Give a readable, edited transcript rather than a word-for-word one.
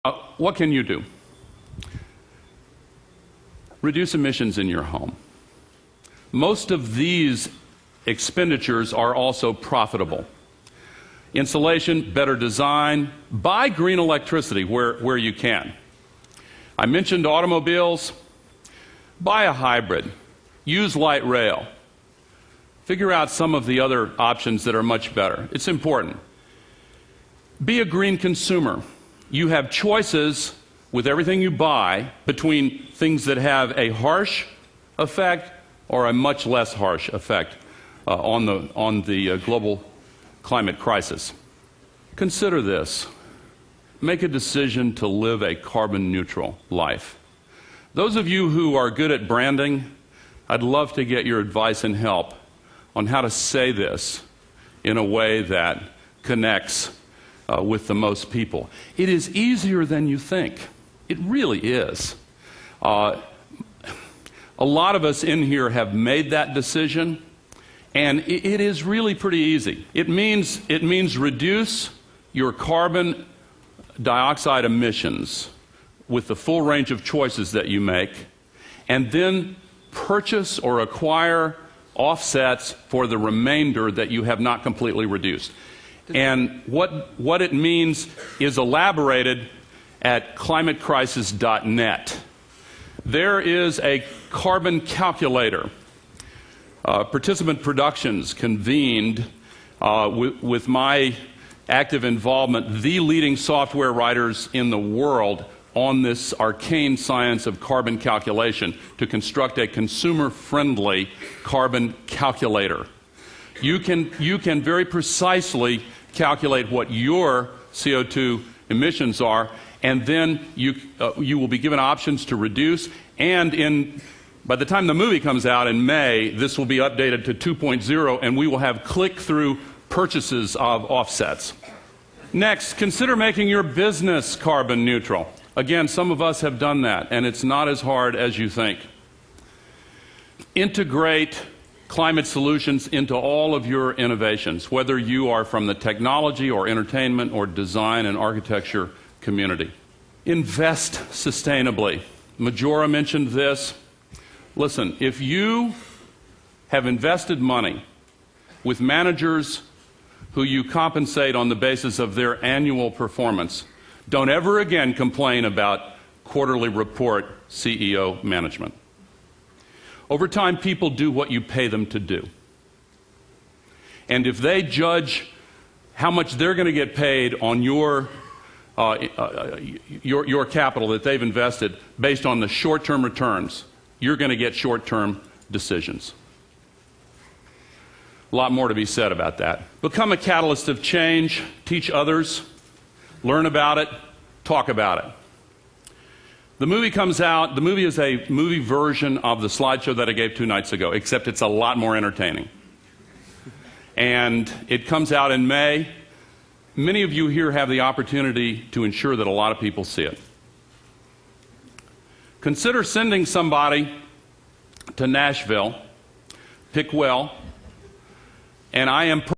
What can you do? Reduce emissions in your home. Most of these expenditures are also profitable. Insulation, better design, buy green electricity where you can. I mentioned automobiles. Buy a hybrid. Use light rail. Figure out some of the other options that are much better. It's important. Be a green consumer. You have choices with everything you buy between things that have a harsh effect or a much less harsh effect on the global climate crisis. Consider this. Make a decision to live a carbon neutral life. Those of you who are good at branding, I'd love to get your advice and help on how to say this in a way that connects with the most people. It is easier than you think. It really is. A lot of us in here have made that decision, and it is really pretty easy. It means reduce your carbon dioxide emissions with the full range of choices that you make, and then purchase or acquire offsets for the remainder that you have not completely reduced. And what it means is elaborated at climatecrisis.net. There is a carbon calculator. Participant Productions convened with my active involvement the leading software writers in the world on this arcane science of carbon calculation to construct a consumer-friendly carbon calculator. You can very precisely calculate what your CO2 emissions are, and then you will be given options to reduce, and by the time the movie comes out in May, this will be updated to 2.0, and we will have click-through purchases of offsets. Next, consider making your business carbon neutral. Again, some of us have done that, and it's not as hard as you think. Integrate climate solutions into all of your innovations, whether you are from the technology or entertainment or design and architecture community. Invest sustainably. Majora mentioned this. Listen, if you have invested money with managers who you compensate on the basis of their annual performance, don't ever again complain about quarterly report CEO management. Over time, people do what you pay them to do. And if they judge how much they're going to get paid on your capital that they've invested based on the short-term returns, you're going to get short-term decisions. A lot more to be said about that. Become a catalyst of change, teach others, learn about it, talk about it. The movie comes out. The movie is a movie version of the slideshow that I gave 2 nights ago, except it's a lot more entertaining. And it comes out in May. Many of you here have the opportunity to ensure that a lot of people see it. Consider sending somebody to Nashville. Pick well. And I am